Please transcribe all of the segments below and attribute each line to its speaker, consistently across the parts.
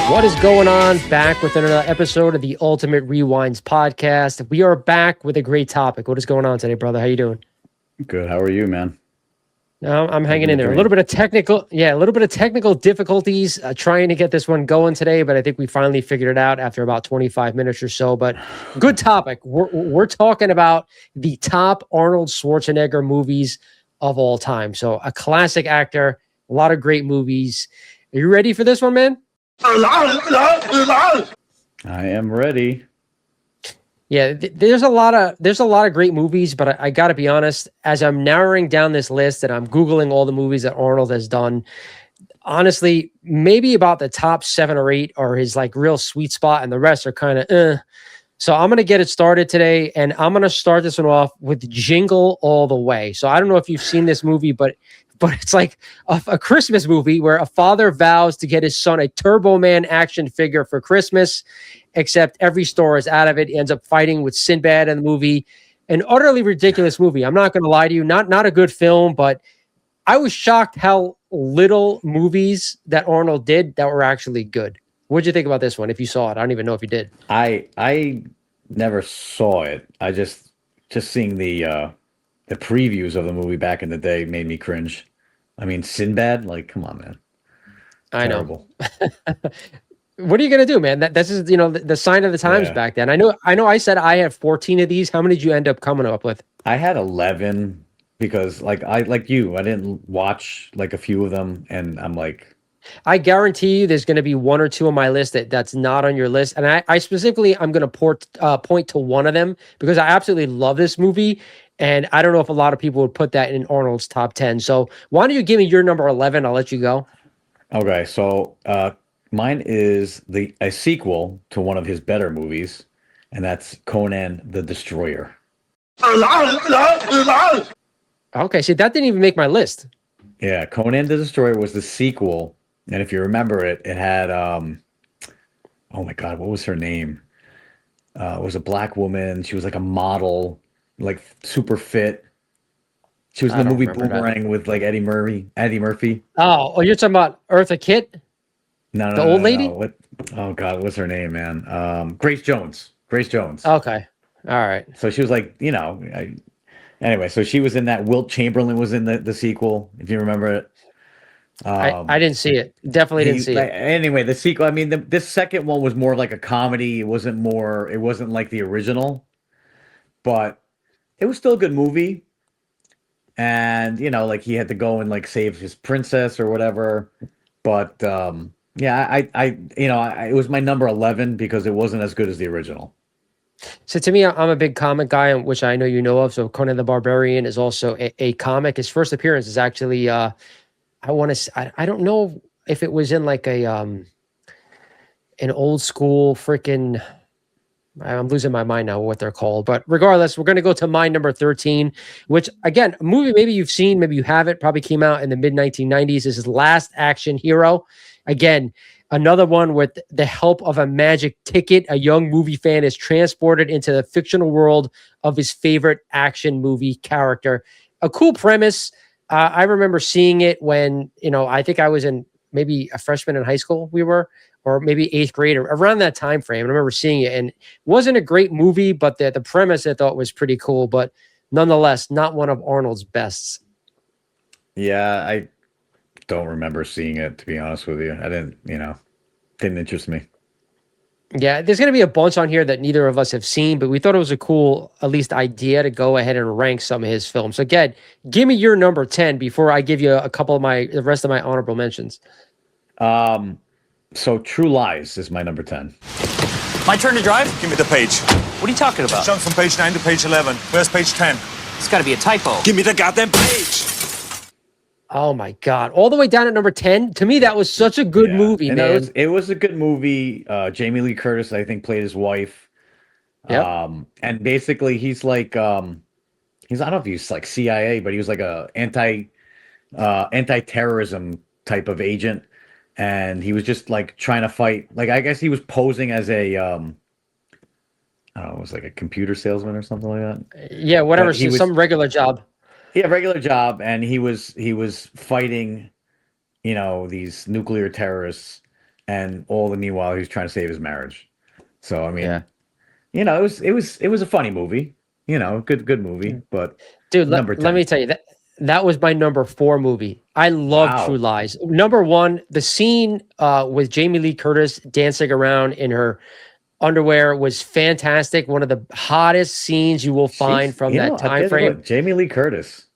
Speaker 1: What is going on? Back with another episode of the Ultimate Rewinds podcast. We are back with a great topic. What is going on today, brother? How you doing?
Speaker 2: Good. How are you, man?
Speaker 1: I'm hanging in there. A little bit of technical difficulties trying to get this one going today, but I think we finally figured it out after about 25 minutes or so. But good topic. We're talking about the top Arnold Schwarzenegger movies of all time. So a classic actor, a lot of great movies. Are you ready for this one, man?
Speaker 2: I am ready.
Speaker 1: Yeah, there's a lot of great movies, but I got to be honest, as I'm narrowing down this list and I'm Googling all the movies that Arnold has done, honestly, maybe about the top 7 or 8 are his like real sweet spot, and the rest are kind of So I'm going to get it started today, and I'm going to start this one off with Jingle All the Way. So I don't know if you've seen this movie, but it's like a Christmas movie where a father vows to get his son a Turbo Man action figure for Christmas, except every store is out of it. He ends up fighting with Sinbad in the movie. An utterly ridiculous movie. I'm not going to lie to you. Not a good film, but I was shocked how little movies that Arnold did that were actually good. What'd you think about this one? If you saw it, I don't even know if you did.
Speaker 2: I never saw it. I just seeing the previews of the movie back in the day made me cringe. I mean, Sinbad, like, come on, man. Terrible.
Speaker 1: I know. What are you gonna do, man? This is the sign of the times back then. I know. I said I have 14 of these. How many did you end up coming up with?
Speaker 2: I had 11 because, like I didn't watch like a few of them, and I'm like,
Speaker 1: I guarantee you, there's going to be 1 or 2 on my list that's not on your list, and I specifically I'm going to point to one of them because I absolutely love this movie. And I don't know if a lot of people would put that in Arnold's top 10. So why don't you give me your number 11? I'll let you go.
Speaker 2: Okay, so mine is a sequel to one of his better movies, and that's Conan the Destroyer.
Speaker 1: Okay, see, that didn't even make my list.
Speaker 2: Yeah, Conan the Destroyer was the sequel, and if you remember it, it had oh my God, what was her name? It was a black woman. She was like a model, like super fit. She was in the movie Boomerang with like Eddie Murphy.
Speaker 1: Oh, you're talking about Eartha Kitt?
Speaker 2: No,
Speaker 1: the old lady.
Speaker 2: What? Oh God, what's her name, man? Grace Jones.
Speaker 1: Okay, all right.
Speaker 2: So she was like, anyway, so she was in that. Wilt Chamberlain was in the sequel, if you remember it.
Speaker 1: I didn't see it. Definitely didn't see it.
Speaker 2: Anyway, the sequel. I mean, this second one was more like a comedy. It wasn't like the original, but it was still a good movie. And like he had to go and like save his princess or whatever. But yeah, it was my number 11 because it wasn't as good as the original.
Speaker 1: So to me, I'm a big comic guy, which I know you know of. So Conan the Barbarian is also a comic. His first appearance is actually I don't know if it was in like an old school freaking. I'm losing my mind now what they're called, but regardless, we're going to go to my number 13, which again, a movie maybe you've seen, maybe you haven't, probably came out in the mid 1990s. This is Last Action Hero. Again, another one with the help of a magic ticket. A young movie fan is transported into the fictional world of his favorite action movie character. A cool premise. I remember seeing it when, I think I was in maybe a freshman in high school or maybe 8th grade or around that time frame. I remember seeing it, and it wasn't a great movie, but the premise I thought was pretty cool, but nonetheless, not one of Arnold's bests.
Speaker 2: Yeah, I don't remember seeing it, to be honest with you. I didn't interest me.
Speaker 1: Yeah, there's going to be a bunch on here that neither of us have seen, but we thought it was a cool, at least idea to go ahead and rank some of his films. So again, give me your number 10 before I give you a couple of the rest of my honorable mentions.
Speaker 2: So True Lies is my number 10.
Speaker 3: My turn to drive?
Speaker 4: Give me the page.
Speaker 3: What are you talking about?
Speaker 4: Jump from page 9 to page 11. Where's page 10?
Speaker 3: It's got to be a typo.
Speaker 4: Give me the goddamn page.
Speaker 1: Oh my God. All the way down at number 10. To me, that was such a good movie,
Speaker 2: and
Speaker 1: man.
Speaker 2: It was a good movie. Jamie Lee Curtis, I think, played his wife.
Speaker 1: Yep.
Speaker 2: And basically he's like, I don't know if he's like CIA, but he was like a anti-terrorism type of agent. And he was just like trying to fight. Like, I guess he was posing as a, I don't know, it was like a computer salesman or something like that.
Speaker 1: Yeah, whatever. Some regular job.
Speaker 2: Yeah, regular job. And he was fighting, these nuclear terrorists. and all the meanwhile he was trying to save his marriage. So I mean,
Speaker 1: Yeah.
Speaker 2: you know, it was a funny movie. You know, good movie. But
Speaker 1: Dude,
Speaker 2: number
Speaker 1: let
Speaker 2: 10.
Speaker 1: me tell you that was my number 4 movie. I love
Speaker 2: Wow.
Speaker 1: True Lies. Number 1, the scene with Jamie Lee Curtis dancing around in her underwear was fantastic. One of the hottest scenes you will find from
Speaker 2: you
Speaker 1: that
Speaker 2: know,
Speaker 1: time frame.
Speaker 2: Jamie Lee Curtis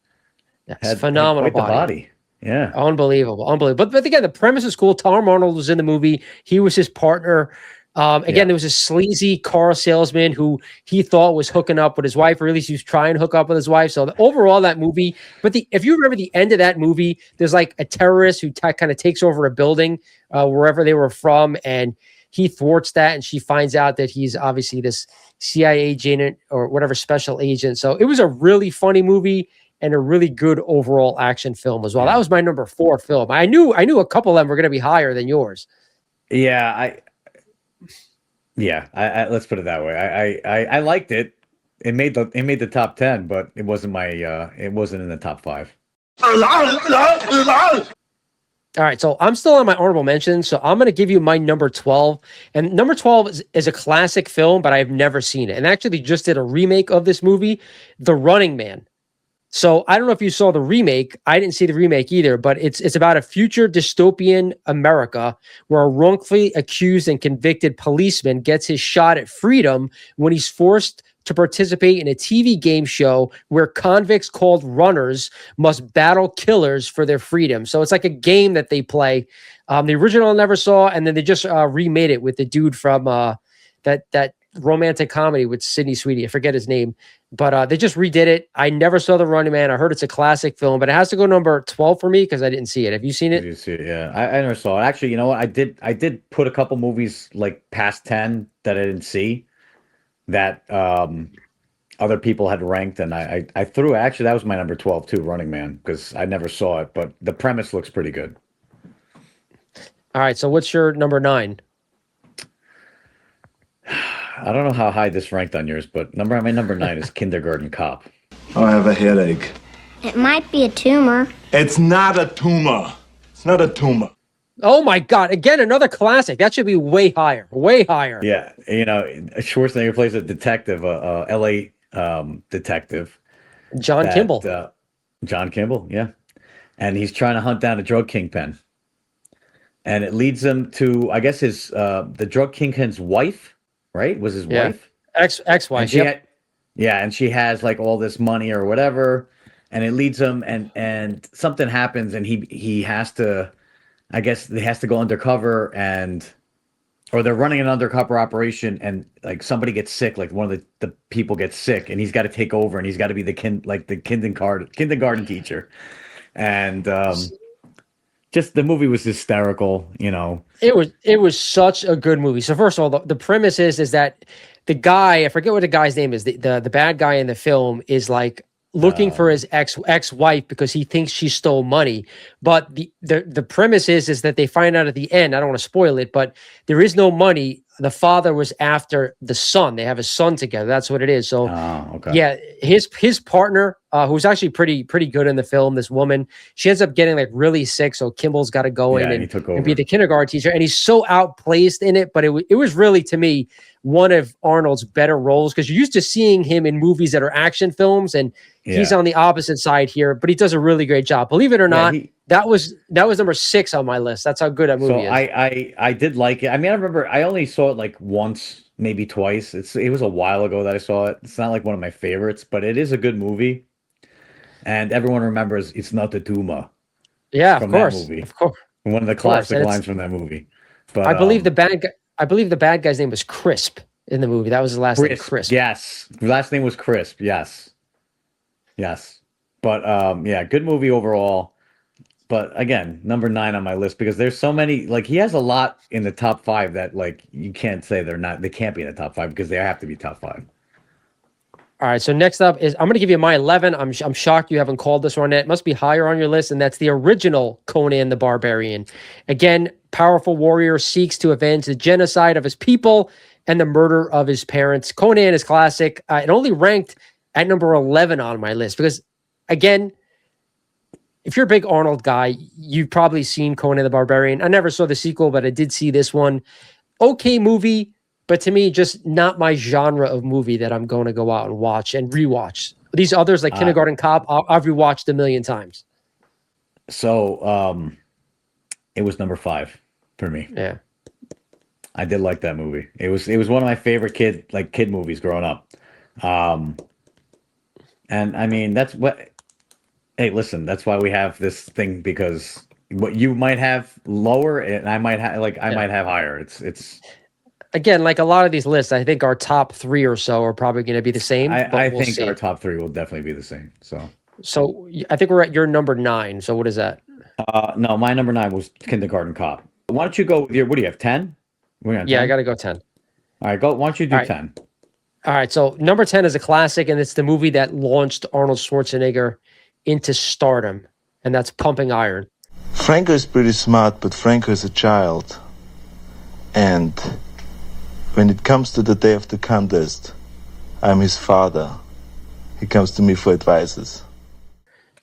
Speaker 1: That's
Speaker 2: had
Speaker 1: phenomenal
Speaker 2: quite the body. Yeah.
Speaker 1: Unbelievable. But again, the premise is cool. Tom Arnold was in the movie. He was his partner. Again,
Speaker 2: Yeah.
Speaker 1: there was a sleazy car salesman who he thought was hooking up with his wife, or at least he was trying to hook up with his wife. So overall, that movie. But if you remember the end of that movie, there's like a terrorist who kind of takes over a building wherever they were from, and he thwarts that, and she finds out that he's obviously this CIA agent or whatever special agent. So it was a really funny movie and a really good overall action film as well.
Speaker 2: Yeah.
Speaker 1: That was my number 4 film. I knew a couple of them were going to be higher than yours.
Speaker 2: Yeah, I let's put it that way. I liked it. It made the top 10, but it wasn't it wasn't in the top 5.
Speaker 1: All right, so I'm still on my honorable mentions, so I'm going to give you my number 12. And number 12 is a classic film, but I've never seen it. And actually, they just did a remake of this movie, The Running Man. So I don't know if you saw the remake. I didn't see the remake either, but it's about a future dystopian America where a wrongfully accused and convicted policeman gets his shot at freedom when he's forced to participate in a TV game show where convicts called runners must battle killers for their freedom. So it's like a game that they play. The original I never saw, and then they just remade it with the dude from that romantic comedy with Sydney Sweeney. I forget his name, but they just redid it. I never saw The Running Man. I heard it's a classic film, but it has to go number 12 for me because I didn't see it. Have you seen
Speaker 2: Did
Speaker 1: it?
Speaker 2: you see it? Yeah, I never saw it. Actually, you know what? I did put a couple movies like past 10 that I didn't see that other people had ranked, and I threw. Actually, that was my number 12 too, Running Man, because I never saw it, but the premise looks pretty good.
Speaker 1: All right, so what's your number 9?
Speaker 2: I don't know how high this ranked on yours, but my number 9 is Kindergarten Cop.
Speaker 5: I have a headache.
Speaker 6: It might be a tumor.
Speaker 5: It's not a tumor. It's not a tumor.
Speaker 1: Oh my God! Again, another classic. That should be way higher. Way higher.
Speaker 2: Yeah, you know, Schwarzenegger plays a detective, a L.A. Detective.
Speaker 1: John Kimball.
Speaker 2: John Kimball, yeah, and he's trying to hunt down a drug kingpin, and it leads him to, I guess, his the drug kingpin's wife, right? Was his wife?
Speaker 1: Ex-wife.
Speaker 2: And and she has like all this money or whatever, and it leads him, and something happens, and he has to. I guess they has to go undercover, or they're running an undercover operation, and like somebody gets sick, like one of the people gets sick, and he's got to take over, and he's got to be the kindergarten teacher, and just the movie was hysterical, you know.
Speaker 1: It was such a good movie. So first of all, the premise is that the guy, I forget what the guy's name is, the bad guy in the film is like looking for his ex-wife because he thinks she stole money. But the premise is that they find out at the end, I don't want to spoil it, but there is no money. The father was after the son. They have a son together. That's what it is. So
Speaker 2: okay.
Speaker 1: yeah, his partner, who's actually pretty good in the film, this woman, she ends up getting like really sick. So Kimball's got to go in and be the kindergarten teacher. And he's so outplaced in it. But it was really, to me, one of Arnold's better roles, because you're used to seeing him in movies that are action films, and he's on the opposite side here, but he does a really great job. Believe it or not, that was number 6 on my list. That's how good that movie is.
Speaker 2: I did like it. I mean, I remember I only saw it like once, maybe twice. It was a while ago that I saw it. It's not like one of my favorites, but it is a good movie. And everyone remembers it's not the tumor.
Speaker 1: Yeah,
Speaker 2: from
Speaker 1: of course.
Speaker 2: that movie.
Speaker 1: Of course.
Speaker 2: One of the classic lines from that movie. But
Speaker 1: I believe the bad guy's name was Crisp in the movie. That was his last name, Crisp.
Speaker 2: Yes. Last name was Crisp. Yes. But yeah, good movie overall. But again, number 9 on my list, because there's so many, like he has a lot in the top 5 that like you can't say they can't be in the top 5 because they have to be top 5.
Speaker 1: All right, so next up is, I'm going to give you my 11. I'm shocked you haven't called this one yet. It must be higher on your list, and that's the original Conan the Barbarian. Again, powerful warrior seeks to avenge the genocide of his people and the murder of his parents. Conan is classic. It only ranked at number 11 on my list because, again, if you're a big Arnold guy, you've probably seen Conan the Barbarian. I never saw the sequel, but I did see this one. Okay movie, but to me, just not my genre of movie that I'm going to go out and watch and rewatch. These others, like Kindergarten Cop, I've rewatched a million times.
Speaker 2: So it was number 5 for me.
Speaker 1: Yeah.
Speaker 2: I did like that movie. It was one of my favorite kid movies growing up. And I mean, that's what, hey, listen, that's why we have this thing, because what you might have lower and I might have might have higher. It's
Speaker 1: again, like a lot of these lists, I think our top 3 or so are probably going to be the same.
Speaker 2: I think our top 3 will definitely be the same. So
Speaker 1: I think we're at your number 9. So what is that?
Speaker 2: No, my number 9 was Kindergarten Cop. Why don't you go with your, what do you have, 10?
Speaker 1: Yeah, I got to go 10.
Speaker 2: All right, go. Why don't you do 10?
Speaker 1: All right, so number 10 is a classic, and it's the movie that launched Arnold Schwarzenegger into stardom, and that's Pumping Iron.
Speaker 7: Franco is pretty smart, but Franco is a child. And when it comes to the day of the contest, I'm his father. He comes to me for advices.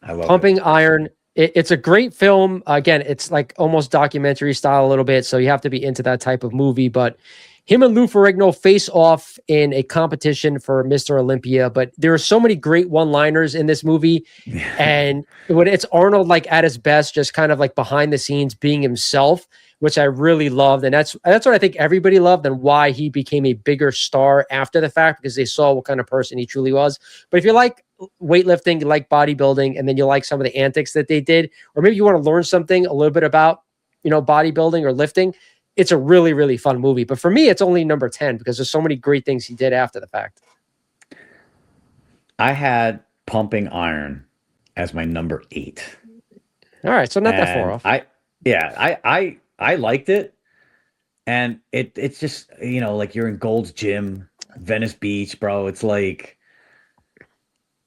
Speaker 2: I love
Speaker 1: Pumping Iron. It's a great film. Again, it's like almost documentary style a little bit, so you have to be into that type of movie. But him and Lou Ferrigno face off in a competition for Mr. Olympia. But there are so many great one-liners in this movie. And when it's Arnold like at his best, just kind of like behind the scenes being himself, which I really loved. And that's what I think everybody loved and why he became a bigger star after the fact, because they saw what kind of person he truly was. But if you like weightlifting, you like bodybuilding, and then you like some of the antics that they did, or maybe you want to learn something a little bit about, bodybuilding or lifting, it's a really, really fun movie. But for me, it's only number 10 because there's so many great things he did after the fact.
Speaker 2: I had Pumping Iron as my number 8.
Speaker 1: All right, so not that far off.
Speaker 2: I liked it, and it's just, like you're in Gold's Gym, Venice Beach, bro. It's like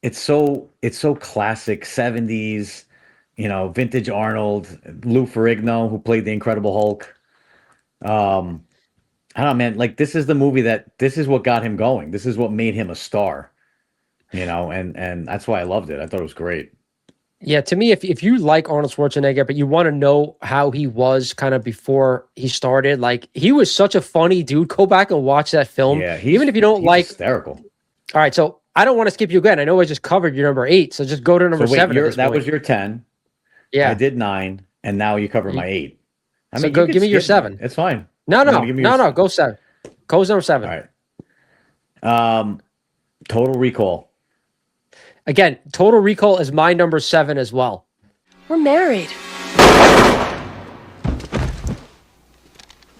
Speaker 2: it's so classic 70s, vintage Arnold, Lou Ferrigno, who played the Incredible Hulk. I don't know, man. Like, this is the movie this is what got him going. This is what made him a star, and that's why I loved it. I thought it was great.
Speaker 1: Yeah, to me, if you like Arnold Schwarzenegger, but you want to know how he was kind of before he started, like, he was such a funny dude. Go back and watch that film.
Speaker 2: Yeah,
Speaker 1: even if you don't like
Speaker 2: hysterical.
Speaker 1: All right, so I don't want to skip you again. I know I just covered your number 8, so just go to number 7.
Speaker 2: That was your 10.
Speaker 1: Yeah,
Speaker 2: I did 9, and now you cover my 8. I
Speaker 1: so
Speaker 2: mean,
Speaker 1: go give me your 7.
Speaker 2: It's fine.
Speaker 1: No, go 7. Goes number 7.
Speaker 2: All right. Total Recall.
Speaker 1: Again, Total Recall is my number 7 as well.
Speaker 8: We're married.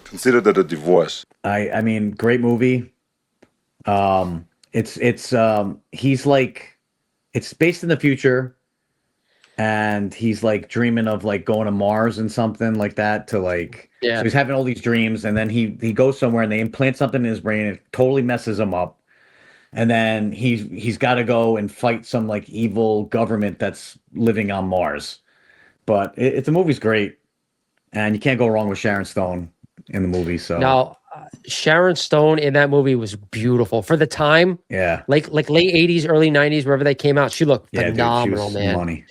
Speaker 5: Consider that a divorce.
Speaker 2: I mean, great movie. He's like, it's based in the future, and he's like dreaming of like going to Mars and something like that to like,
Speaker 1: yeah.
Speaker 2: So he's having all these dreams, and then he goes somewhere and they implant something in his brain and it totally messes him up. And then he's got to go and fight some like evil government that's living on Mars. But the movie's great, and you can't go wrong with Sharon Stone in the movie. So
Speaker 1: now, Sharon Stone in that movie was beautiful for the time.
Speaker 2: Yeah,
Speaker 1: like late 80s, early 90s, wherever they came out, she looked phenomenal,
Speaker 2: dude, she was
Speaker 1: man.
Speaker 2: Money.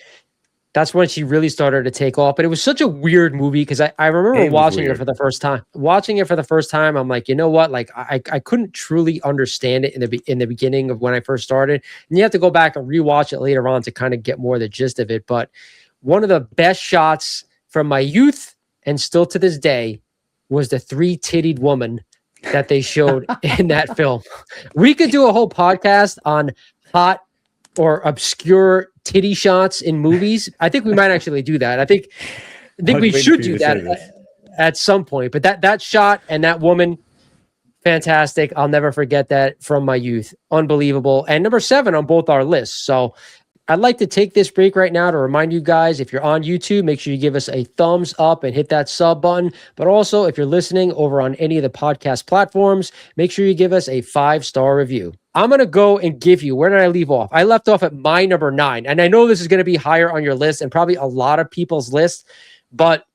Speaker 1: That's when she really started to take off. But it was such a weird movie because I remember watching it for the first time. Watching it for the first time, I'm like, you know what? Like I couldn't truly understand it in the beginning of when I first started. And you have to go back and rewatch it later on to kind of get more of the gist of it. But one of the best shots from my youth and still to this day was the 3-tittied woman that they showed in that film. We could do a whole podcast on hot or obscure titty shots in movies. I think we might actually do that. I think we should do that at some point. But that shot and that woman, fantastic. I'll never forget that from my youth. Unbelievable. And number 7 on both our lists. So I'd like to take this break right now to remind you guys, if you're on YouTube, make sure you give us a thumbs up and hit that sub button. But also, if you're listening over on any of the podcast platforms, make sure you give us a 5-star review. I'm going to go and give you, where did I leave off? I left off at my number 9. And I know this is going to be higher on your list and probably a lot of people's list, but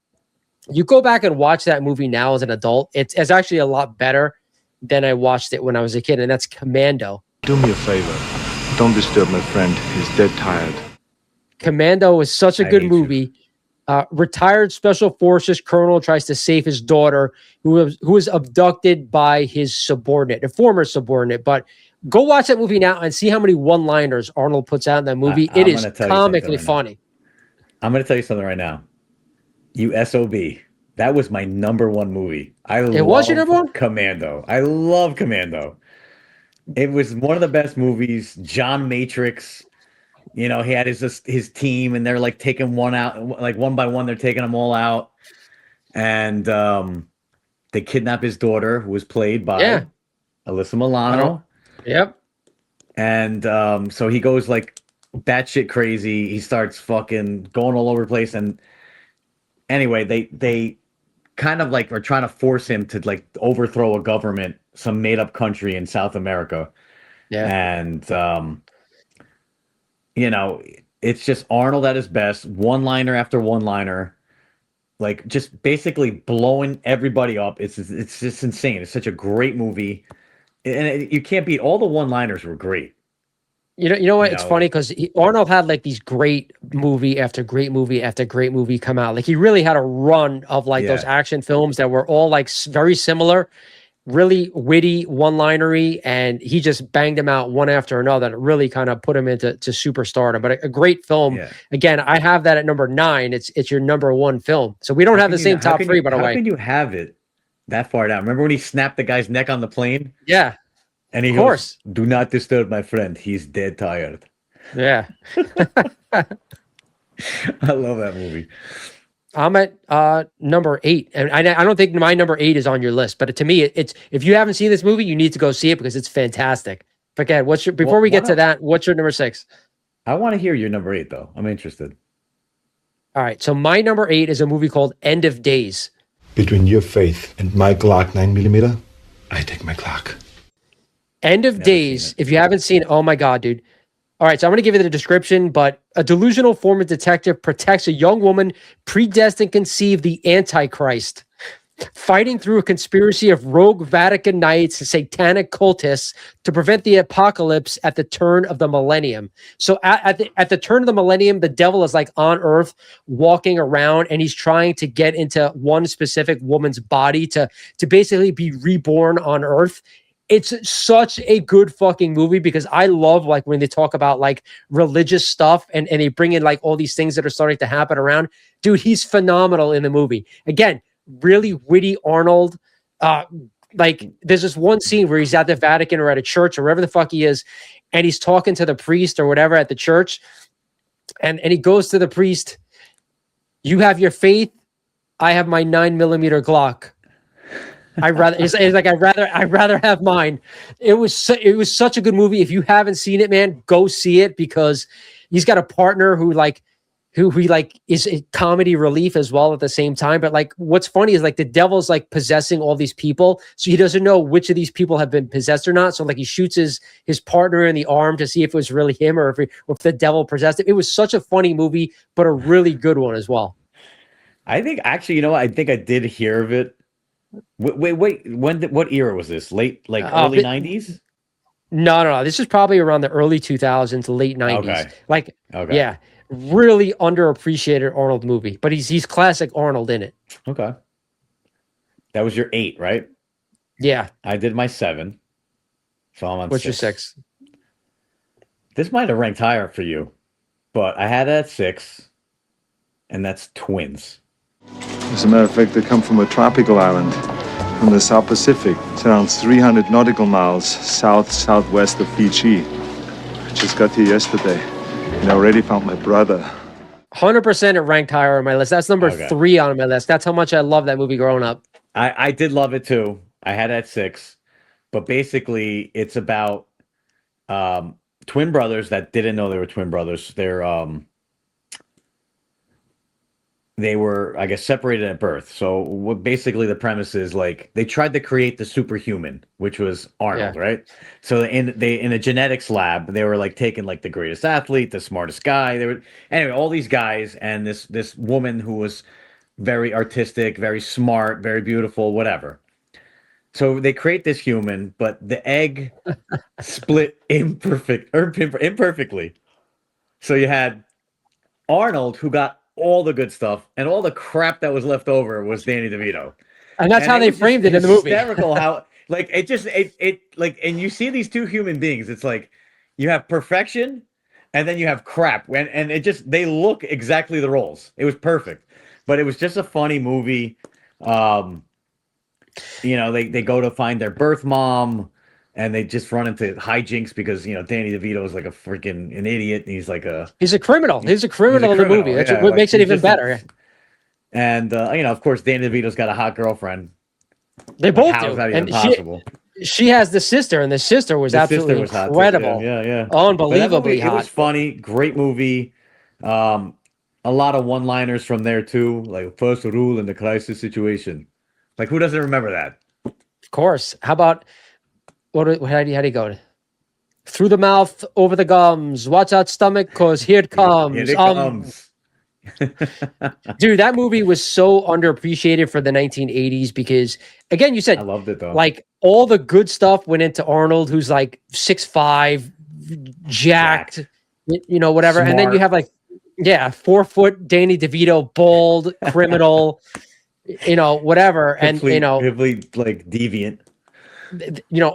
Speaker 1: you go back and watch that movie now as an adult. It's actually a lot better than I watched it when I was a kid, and that's Commando.
Speaker 7: Do me a favor. Don't disturb my friend. He's dead tired.
Speaker 1: Commando is such a
Speaker 2: I
Speaker 1: good
Speaker 2: hate you.
Speaker 1: movie. Retired Special Forces colonel tries to save his daughter, who was abducted by his subordinate, a former subordinate. But go watch that movie now and see how many one-liners Arnold puts out in that movie. It
Speaker 2: I'm
Speaker 1: is
Speaker 2: gonna tell you something
Speaker 1: comically
Speaker 2: right now.
Speaker 1: funny.
Speaker 2: I'm going to tell you something right now. You SOB. That was my number one movie.
Speaker 1: It was your number one?
Speaker 2: Commando. I love Commando. It was one of the best movies. John Matrix. You know, he had his team, and they're like taking one out, like one by one, they're taking them all out, and they kidnap his daughter, who was played by Alyssa Milano.
Speaker 1: Yep.
Speaker 2: And so he goes like batshit crazy. He starts fucking going all over the place, and anyway, they kind of like are trying to force him to like overthrow a government, some made up country in South America, and you know, it's just Arnold at his best, one-liner after one-liner, like just basically blowing everybody up. It's just insane. It's such a great movie, and you can't beat all the one-liners were great.
Speaker 1: You know what? It's funny because Arnold had like these great movie after great movie after great movie come out. Like he really had a run of like those action films that were all like very similar, really witty, one-linery, and he just banged them out one after another. And it really kind of put him into superstardom. But a great film.
Speaker 2: Yeah.
Speaker 1: Again, I have that at number 9. It's your number 1 film. So we don't have the same top 3, by the way.
Speaker 2: How can you have it that far down? Remember when he snapped the guy's neck on the plane?
Speaker 1: Yeah.
Speaker 2: And he goes, "Do not disturb my friend. He's dead tired."
Speaker 1: Yeah.
Speaker 2: I love that movie.
Speaker 1: I'm at number 8, and I don't think my number 8 is on your list. But to me, it's if you haven't seen this movie, you need to go see it because it's fantastic. Forget before we get to that. What's your number 6?
Speaker 2: I want to hear your number 8 though. I'm interested.
Speaker 1: All right, so my number 8 is a movie called End of Days.
Speaker 8: Between your faith and my Glock 9mm, I take my Glock.
Speaker 1: End of Days. If you haven't seen, oh my God, dude. All right, so I'm going to give you the description, but a delusional former detective protects a young woman predestined to conceive the Antichrist, fighting through a conspiracy of rogue Vatican Knights and satanic cultists to prevent the apocalypse at the turn of the millennium. So at the turn of the millennium, the devil is like on Earth walking around, and he's trying to get into one specific woman's body to basically be reborn on Earth. It's such a good fucking movie because I love like when they talk about like religious stuff and they bring in like all these things that are starting to happen around. Dude, he's phenomenal in the movie. Again, really witty Arnold. Like there's this one scene where he's at the Vatican or at a church or wherever the fuck he is, and he's talking to the priest or whatever at the church, and he goes to the priest. "You have your faith. I have my 9mm Glock. I'd rather have mine." It was such a good movie. If you haven't seen it, man, go see it because he's got a partner who is a comedy relief as well at the same time. But like, what's funny is like the devil's like possessing all these people, so he doesn't know which of these people have been possessed or not. So like he shoots his partner in the arm to see if it was really him or if the devil possessed him. It was such a funny movie, but a really good one as well.
Speaker 2: I think actually, you know what? I think I did hear of it. Wait. What era was this? Late, like early 90s?
Speaker 1: No. This is probably around the early 2000s, late 90s.
Speaker 2: Okay.
Speaker 1: Yeah, really underappreciated Arnold movie, but he's classic Arnold in it.
Speaker 2: Okay. That was your 8, right?
Speaker 1: Yeah.
Speaker 2: I did my 7. So I'm on
Speaker 1: What's
Speaker 2: 6.
Speaker 1: your 6?
Speaker 2: This might have ranked higher for you, but I had it at 6, and that's Twins.
Speaker 7: As a matter of fact, they come from a tropical island from the South Pacific. It's around 300 nautical miles southwest of Fiji. I just got here yesterday and I already found my brother.
Speaker 1: 100% it ranked higher on my list. That's number 3 on my list. That's how much I love that movie growing up.
Speaker 2: I did love it too. I had it at 6, but basically it's about twin brothers that didn't know they were twin brothers. They were, I guess, separated at birth. So basically the premise is like they tried to create the superhuman, which was Arnold, right? So in a genetics lab, they were like taking like the greatest athlete, the smartest guy. Anyway, all these guys and this woman who was very artistic, very smart, very beautiful, whatever. So they create this human, but the egg split imperfectly. So you had Arnold, who got all the good stuff, and all the crap that was left over was Danny DeVito.
Speaker 1: And that's how
Speaker 2: it
Speaker 1: they
Speaker 2: was just
Speaker 1: framed it in the movie.
Speaker 2: Hysterical how like it like, and you see these two human beings. It's like you have perfection, and then you have crap, and it just they look exactly the roles. It was perfect, but it was just a funny movie. They go to find their birth mom, and they just run into hijinks because Danny DeVito is like a freaking an idiot, and he's
Speaker 1: a criminal. He's a criminal in the movie. That's what makes it even better.
Speaker 2: And of course, Danny DeVito's got a hot girlfriend.
Speaker 1: They both
Speaker 2: How
Speaker 1: do.
Speaker 2: is that even
Speaker 1: And
Speaker 2: possible?
Speaker 1: she has the sister, and the sister was absolutely incredible.
Speaker 2: Yeah.
Speaker 1: Unbelievably
Speaker 2: hot. It was
Speaker 1: hot.
Speaker 2: funny, great movie. A lot of one-liners from there too, like first rule in the crisis situation. Like, who doesn't remember that?
Speaker 1: Of course. How about how do you go? Through the mouth, over the gums. Watch out, stomach, cause here it comes.
Speaker 2: Here it comes.
Speaker 1: Dude, that movie was so underappreciated for the 1980s because, again, you said
Speaker 2: I loved it though.
Speaker 1: like all the good stuff went into Arnold, who's like 6'5", jacked, whatever.
Speaker 2: Smart.
Speaker 1: And then you have 4-foot Danny DeVito, bald, criminal, whatever. And,
Speaker 2: heavily like deviant.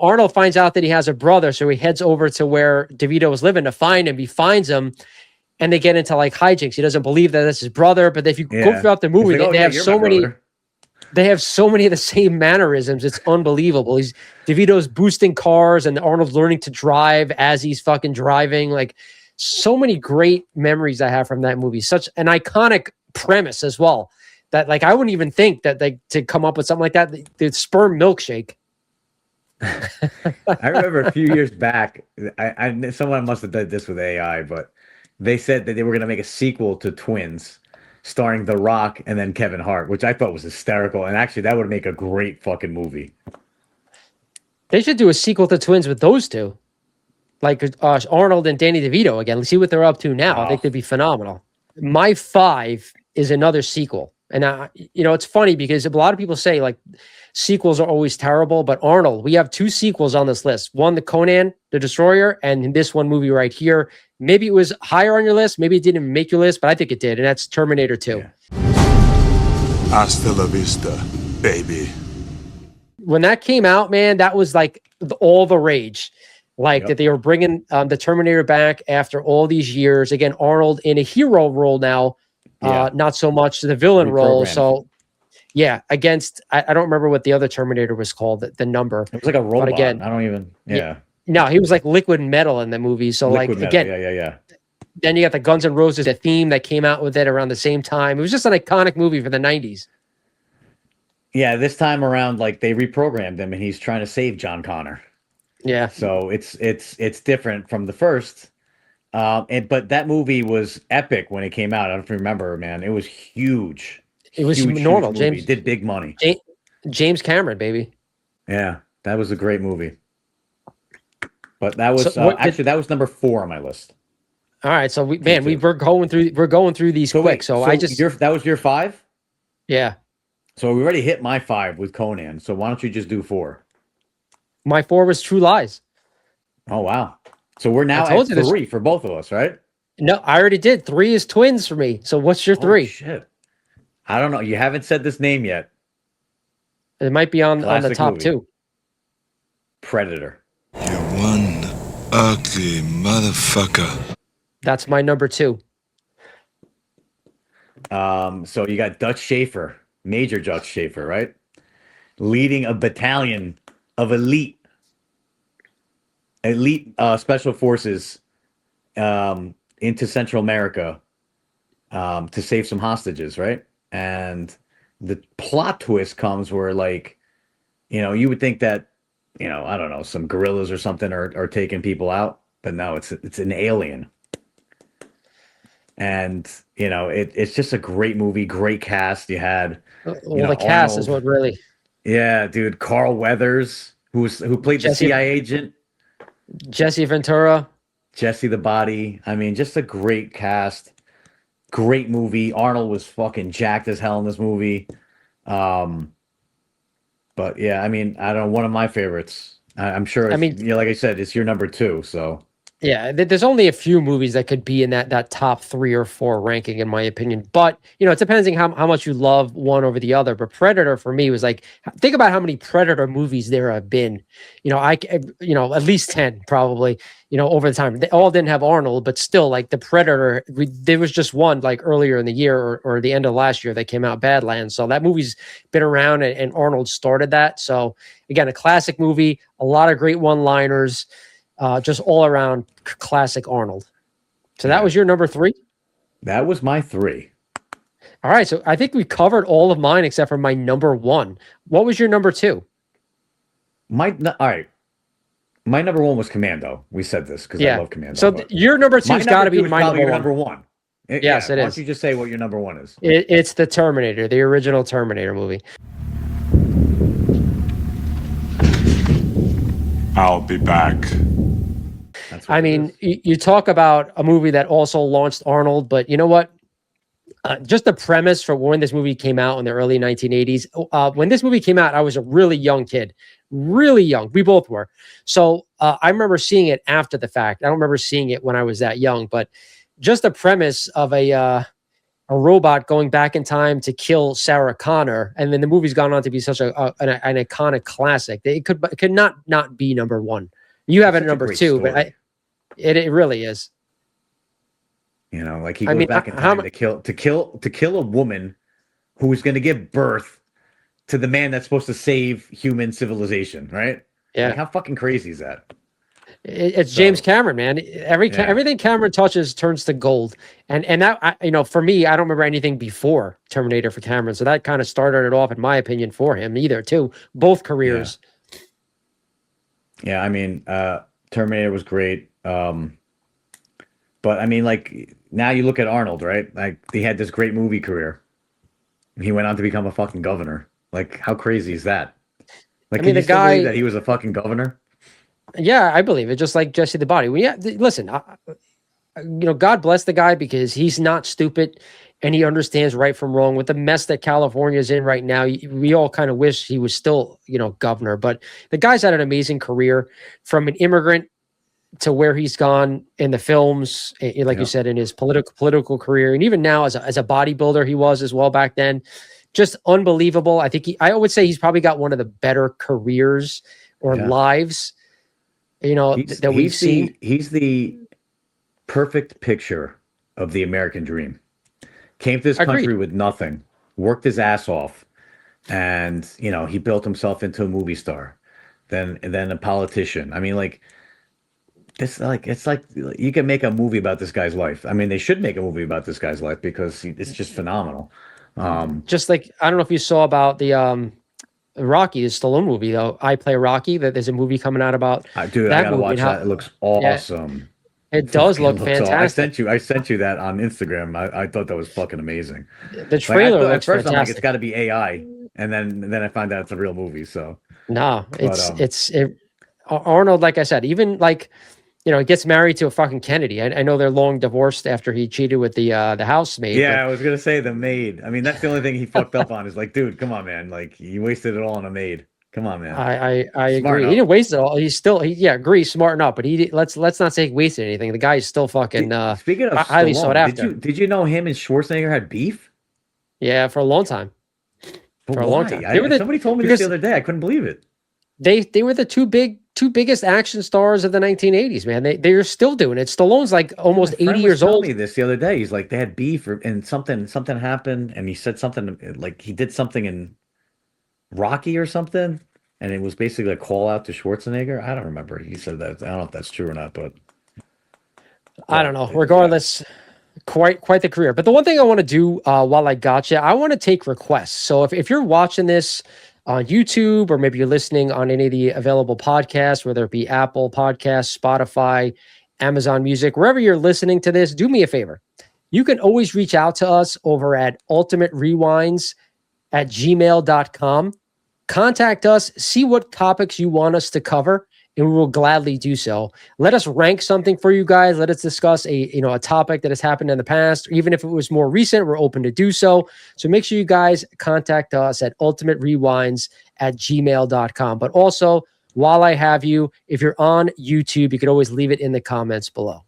Speaker 1: Arnold finds out that he has a brother. So he heads over to where DeVito was living to find him. He finds him. And they get into like hijinks. He doesn't believe that that's his brother. But if you go throughout the movie, they have so many. They have so many of the same mannerisms. It's unbelievable. DeVito's boosting cars, and Arnold's learning to drive as he's fucking driving. Like, so many great memories I have from that movie. Such an iconic premise as well. That I wouldn't even think that to come up with something like that. The sperm milkshake.
Speaker 2: I remember a few years back, someone must have done this with AI, but they said that they were going to make a sequel to Twins starring The Rock and then Kevin Hart, which I thought was hysterical. And actually, that would make a great fucking movie.
Speaker 1: They should do a sequel to Twins with those two. Like Arnold and Danny DeVito again. Let's see what they're up to now. I think they'd be phenomenal. My 5 is another sequel. And, it's funny because a lot of people say like sequels are always terrible, but Arnold, we have 2 sequels on this list. One, the Conan the Destroyer, and this one movie right here. Maybe it was higher on your list. Maybe it didn't make your list, but I think it did. And that's Terminator 2.
Speaker 2: Yeah.
Speaker 5: Hasta la vista, baby.
Speaker 1: When that came out, man, that was like all the rage. That they were bringing the Terminator back after all these years. Again, Arnold in a hero role now, not so much the villain role. So, against, I don't remember what the other Terminator was called, the number.
Speaker 2: It was like a robot.
Speaker 1: But again,
Speaker 2: I don't even,
Speaker 1: No, he was like liquid metal in the movie. So
Speaker 2: Liquid metal.
Speaker 1: again,
Speaker 2: Yeah.
Speaker 1: Then you got the Guns N' Roses, the theme that came out with it around the same time. It was just an iconic movie for the 90s.
Speaker 2: Yeah, this time around, like they reprogrammed him, and he's trying to save John Connor.
Speaker 1: Yeah.
Speaker 2: So it's different from the first. But that movie was epic when it came out. I don't remember, man. It was huge.
Speaker 1: It was
Speaker 2: huge,
Speaker 1: normal.
Speaker 2: Huge
Speaker 1: James
Speaker 2: did big money.
Speaker 1: James Cameron, baby.
Speaker 2: Yeah, that was a great movie. But that was that was number 4 on my list.
Speaker 1: All right, so we're going through these quick.
Speaker 2: That was your 5?
Speaker 1: Yeah.
Speaker 2: So we already hit my 5 with Conan. So why don't you just do 4?
Speaker 1: My 4 was True Lies.
Speaker 2: Oh wow. So we're now at 3 for both of us, right?
Speaker 1: No, I already did. 3 is Twins for me. So what's your 3?
Speaker 2: Shit. I don't know. You haven't said this name yet.
Speaker 1: It might be on the top
Speaker 2: movie.
Speaker 1: 2.
Speaker 2: Predator.
Speaker 5: You one ugly motherfucker.
Speaker 1: That's my number 2.
Speaker 2: So you got Dutch Schaefer, Major Dutch Schaefer, right? Leading a battalion of elite special forces into Central America to save some hostages, right? And the plot twist comes where, like, you would think that, I don't know, some guerrillas or something are taking people out, but no, it's an alien. And it's just a great movie, great cast. You had
Speaker 1: the cast is what really.
Speaker 2: Yeah, dude, Carl Weathers, who played the CIA agent,
Speaker 1: Jesse Ventura,
Speaker 2: Jesse the Body. I mean, just a great cast, great movie. Arnold was fucking jacked as hell in this movie. But yeah, I mean, I don't know, one of my favorites. I'm sure. Like I said, it's your number 2. So
Speaker 1: Yeah, there's only a few movies that could be in that top 3 or 4 ranking, in my opinion. But it depends on how much you love one over the other. But Predator for me was like, think about how many Predator movies there have been. At least 10 probably. Over the time, they all didn't have Arnold, but still, like the Predator, there was just one like earlier in the year or the end of last year that came out, Badlands. So that movie's been around, and Arnold started that. So again, a classic movie, a lot of great one-liners. Just all around classic Arnold. So that was your number 3?
Speaker 2: That was my 3.
Speaker 1: All right. So I think we covered all of mine except for my number 1. What was your number 2?
Speaker 2: All right. My number 1 was Commando. We said this because I love Commando.
Speaker 1: So your number 2's got to be my number 1.
Speaker 2: Number 1.
Speaker 1: Yes, it is.
Speaker 2: Why don't you just say what your number 1 is?
Speaker 1: It's the Terminator, the original Terminator movie.
Speaker 5: I'll be back.
Speaker 1: I mean, you talk about a movie that also launched Arnold, but you know what? Just the premise for when this movie came out in the early 1980s. When this movie came out, I was a really young kid, really young. We both were. So I remember seeing it after the fact. I don't remember seeing it when I was that young, but just the premise of a robot going back in time to kill Sarah Connor, and then the movie's gone on to be such an iconic classic. It could not be number 1. You have it at number 2, story. But it really is.
Speaker 2: Like he goes back in time to kill a woman who was going to give birth to the man that's supposed to save human civilization, right?
Speaker 1: Yeah.
Speaker 2: Like, how fucking crazy is that?
Speaker 1: It's James Cameron, man. Everything Cameron touches turns to gold, and that for me, I don't remember anything before Terminator for Cameron, so that kind of started it off, in my opinion, for him. Either too, both careers.
Speaker 2: Yeah, I mean, Terminator was great, but I mean, like now you look at Arnold, right? Like he had this great movie career. He went on to become a fucking governor. Like, how crazy is that? Like, can you still believe that he was a fucking governor?
Speaker 1: Yeah, I believe it. Just like Jesse the Body. Listen, God bless the guy, because he's not stupid and he understands right from wrong. With the mess that California is in right now, we all kind of wish he was still, governor. But the guy's had an amazing career, from an immigrant to where he's gone in the films, like you said, in his political career, and even now as a bodybuilder, he was as well back then. Just unbelievable. I think I would say he's probably got one of the better careers or lives. That we've seen.
Speaker 2: He's the perfect picture of the American dream. Came to this country with nothing, worked his ass off, and he built himself into a movie star, then a politician. I mean, it's like you can make a movie about this guy's life. I mean, they should make a movie about this guy's life because it's just phenomenal.
Speaker 1: Just like, I don't know if you saw about the Rocky, the Stallone movie, though. I Play Rocky. That there's a movie coming out about.
Speaker 2: Dude, I gotta watch that. It looks awesome.
Speaker 1: Yeah, it does look fantastic.
Speaker 2: I sent you that on Instagram. I thought that was fucking amazing.
Speaker 1: The trailer looks
Speaker 2: fantastic.
Speaker 1: I'm like,
Speaker 2: it's got to be AI, and then I find out it's a real movie. So
Speaker 1: no, Arnold. Like I said, even he gets married to a fucking Kennedy. I know they're long divorced after he cheated with the housemaid.
Speaker 2: Yeah, I was gonna say the maid. I mean, that's the only thing he fucked up on. Is like, dude, come on, man. Like, you wasted it all on a maid. Come on, man.
Speaker 1: I agree. He didn't waste it all. He's still agree, smart enough. But let's not say he wasted anything. The guy is still fucking.
Speaker 2: Speaking of
Speaker 1: highly
Speaker 2: Stallone,
Speaker 1: sought after.
Speaker 2: Did you know him and Schwarzenegger had beef?
Speaker 1: Yeah, for a long time.
Speaker 2: But for a long time. Somebody told me this the other day. I couldn't believe it.
Speaker 1: They were the two biggest action stars of the 1980s, man. They're still doing it. Stallone's like almost 80 years old.
Speaker 2: Me this the other day. He's like, they had beef and something happened, and he said something like he did something in Rocky or something, and it was basically a call out to Schwarzenegger. I don't remember. He said that. I don't know if that's true or not, but
Speaker 1: I don't know. Regardless, quite the career. But the one thing I want to do while I got you, I want to take requests. So if you're watching this on YouTube, or maybe you're listening on any of the available podcasts, whether it be Apple Podcasts, Spotify, Amazon Music, wherever you're listening to this, do me a favor. You can always reach out to us over at UltimateRewinds@gmail.com. Contact us, see what topics you want us to cover, and we will gladly do so. Let us rank something for you guys. Let us discuss a topic that has happened in the past. Even if it was more recent, we're open to do so. So make sure you guys contact us at UltimateRewinds@gmail.com. But also, while I have you, if you're on YouTube, you could always leave it in the comments below.